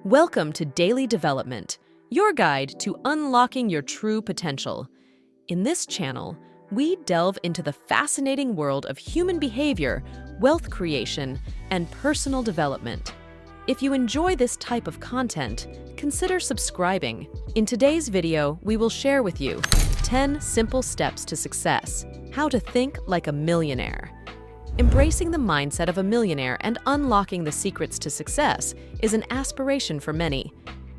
Welcome to Daily Development, your guide to unlocking your true potential. In this channel, we delve into the fascinating world of human behavior, wealth creation, and personal development. If you enjoy this type of content, consider subscribing. In today's video, we will share with you 10 simple steps to success, how to think like a millionaire. Embracing the mindset of a millionaire and unlocking the secrets to success is an aspiration for many.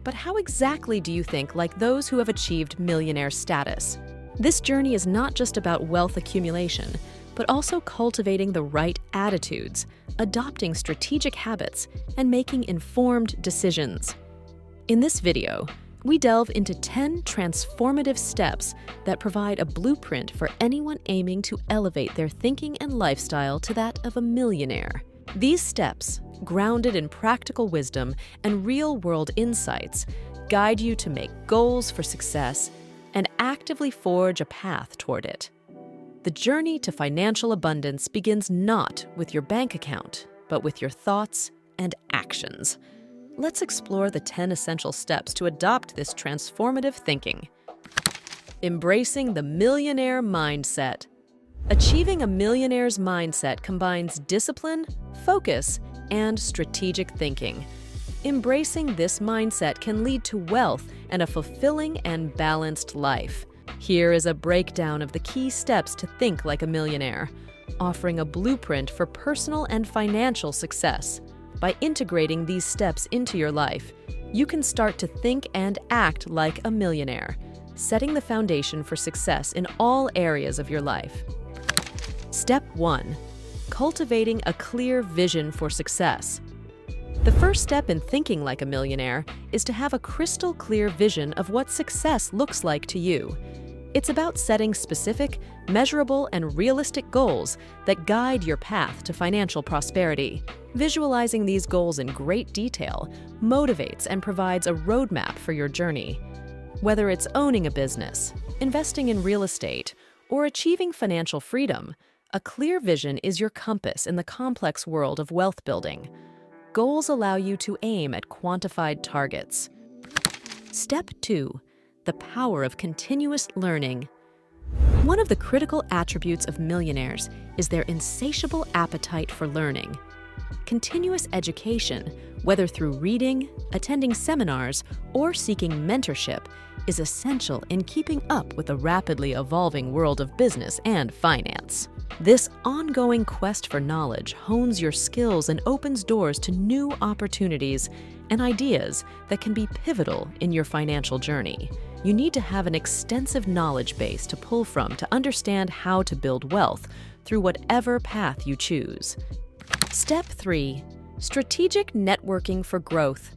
But how exactly do you think like those who have achieved millionaire status? This journey is not just about wealth accumulation, but also cultivating the right attitudes, adopting strategic habits, and making informed decisions. In this video, we delve into 10 transformative steps that provide a blueprint for anyone aiming to elevate their thinking and lifestyle to that of a millionaire. These steps, grounded in practical wisdom and real-world insights, guide you to make goals for success and actively forge a path toward it. The journey to financial abundance begins not with your bank account, but with your thoughts and actions. Let's explore the 10 essential steps to adopt this transformative thinking. Embracing the millionaire mindset. Achieving a millionaire's mindset combines discipline, focus, and strategic thinking. Embracing this mindset can lead to wealth and a fulfilling and balanced life. Here is a breakdown of the key steps to think like a millionaire, offering a blueprint for personal and financial success. By integrating these steps into your life, you can start to think and act like a millionaire, setting the foundation for success in all areas of your life. Step 1. Cultivating a clear vision for success. The first step in thinking like a millionaire is to have a crystal clear vision of what success looks like to you. It's about setting specific, measurable, and realistic goals that guide your path to financial prosperity. Visualizing these goals in great detail motivates and provides a roadmap for your journey. Whether it's owning a business, investing in real estate, or achieving financial freedom, a clear vision is your compass in the complex world of wealth building. Goals allow you to aim at quantified targets. Step 2. The power of continuous learning. One of the critical attributes of millionaires is their insatiable appetite for learning. Continuous education, whether through reading, attending seminars, or seeking mentorship, is essential in keeping up with the rapidly evolving world of business and finance. This ongoing quest for knowledge hones your skills and opens doors to new opportunities and ideas that can be pivotal in your financial journey. You need to have an extensive knowledge base to pull from to understand how to build wealth through whatever path you choose. Step 3. Strategic networking for growth.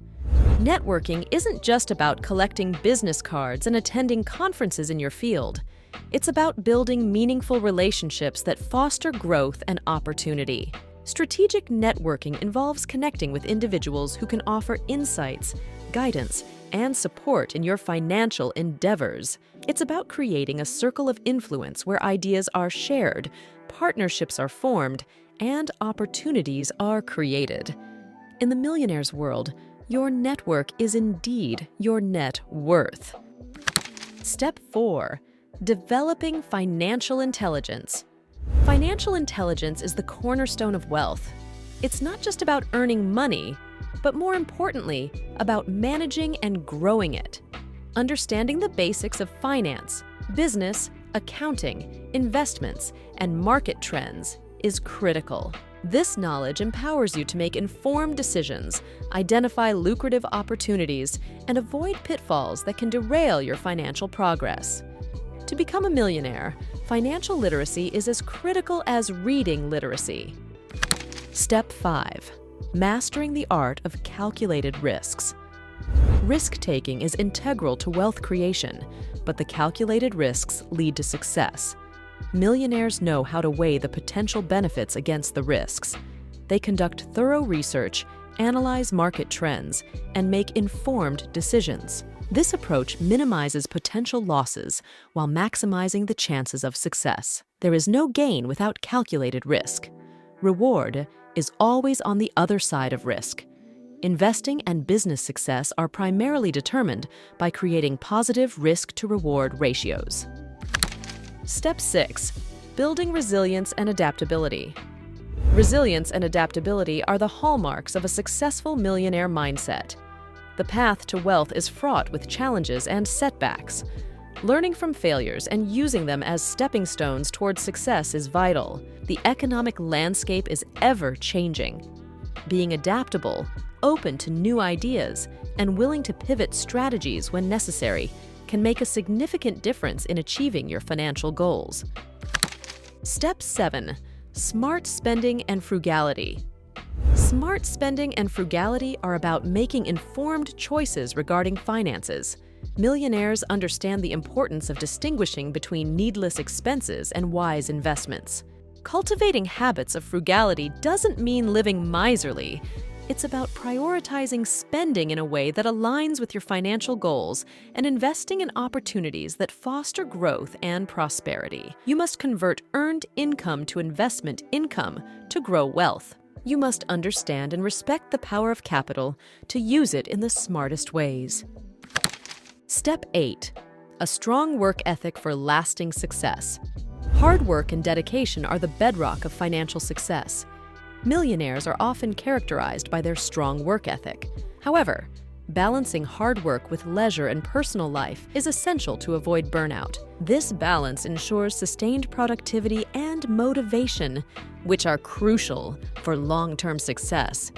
Networking isn't just about collecting business cards and attending conferences in your field. It's about building meaningful relationships that foster growth and opportunity. Strategic networking involves connecting with individuals who can offer insights, guidance, and support in your financial endeavors. It's about creating a circle of influence where ideas are shared, partnerships are formed, and opportunities are created. In the millionaire's world, your network is indeed your net worth. Step 4. Developing financial intelligence. Financial intelligence is the cornerstone of wealth. It's not just about earning money, but more importantly, about managing and growing it. Understanding the basics of finance, business, accounting, investments, and market trends is critical. This knowledge empowers you to make informed decisions, identify lucrative opportunities, and avoid pitfalls that can derail your financial progress. To become a millionaire, financial literacy is as critical as reading literacy. Step 5. Mastering the art of calculated risks. Risk-taking is integral to wealth creation, but the calculated risks lead to success. Millionaires know how to weigh the potential benefits against the risks. They conduct thorough research, analyze market trends, and make informed decisions. This approach minimizes potential losses while maximizing the chances of success. There is no gain without calculated risk. Reward is always on the other side of risk. Investing and business success are primarily determined by creating positive risk-to-reward ratios. Step 6. Building resilience and adaptability. Resilience and adaptability are the hallmarks of a successful millionaire mindset. The path to wealth is fraught with challenges and setbacks. Learning from failures and using them as stepping stones towards success is vital. The economic landscape is ever-changing. Being adaptable, open to new ideas, and willing to pivot strategies when necessary can make a significant difference in achieving your financial goals. Step 7. Smart spending and frugality. Smart spending and frugality are about making informed choices regarding finances. Millionaires understand the importance of distinguishing between needless expenses and wise investments. Cultivating habits of frugality doesn't mean living miserly. It's about prioritizing spending in a way that aligns with your financial goals and investing in opportunities that foster growth and prosperity. You must convert earned income to investment income to grow wealth. You must understand and respect the power of capital to use it in the smartest ways. Step 8. A strong work ethic for lasting success. Hard work and dedication are the bedrock of financial success. Millionaires are often characterized by their strong work ethic. However, balancing hard work with leisure and personal life is essential to avoid burnout. This balance ensures sustained productivity and motivation, which are crucial for long-term success.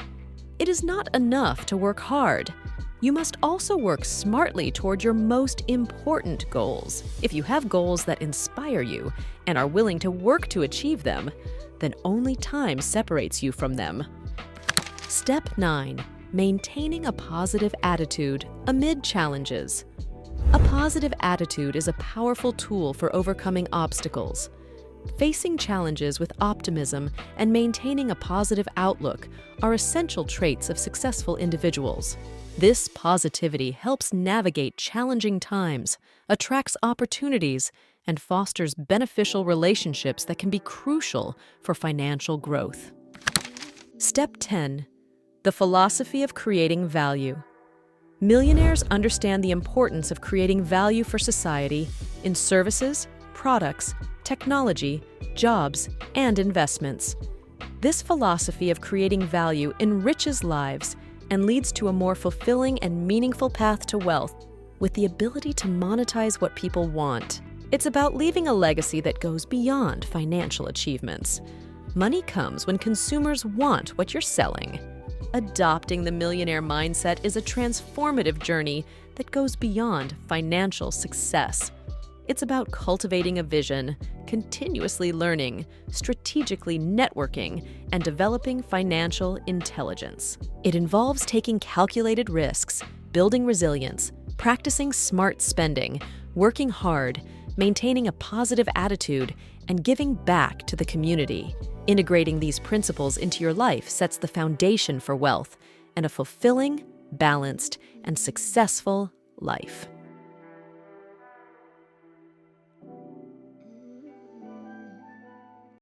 It is not enough to work hard. You must also work smartly toward your most important goals. If you have goals that inspire you and are willing to work to achieve them, then only time separates you from them. Step 9. Maintaining a positive attitude amid challenges. A positive attitude is a powerful tool for overcoming obstacles. Facing challenges with optimism and maintaining a positive outlook are essential traits of successful individuals. This positivity helps navigate challenging times, attracts opportunities, and fosters beneficial relationships that can be crucial for financial growth. Step 10. The philosophy of creating value. Millionaires understand the importance of creating value for society in services, products, technology, jobs, and investments. This philosophy of creating value enriches lives and leads to a more fulfilling and meaningful path to wealth with the ability to monetize what people want. It's about leaving a legacy that goes beyond financial achievements. Money comes when consumers want what you're selling. Adopting the millionaire mindset is a transformative journey that goes beyond financial success. It's about cultivating a vision, continuously learning, strategically networking, and developing financial intelligence. It involves taking calculated risks, building resilience, practicing smart spending, working hard, maintaining a positive attitude, and giving back to the community. Integrating these principles into your life sets the foundation for wealth and a fulfilling, balanced, and successful life.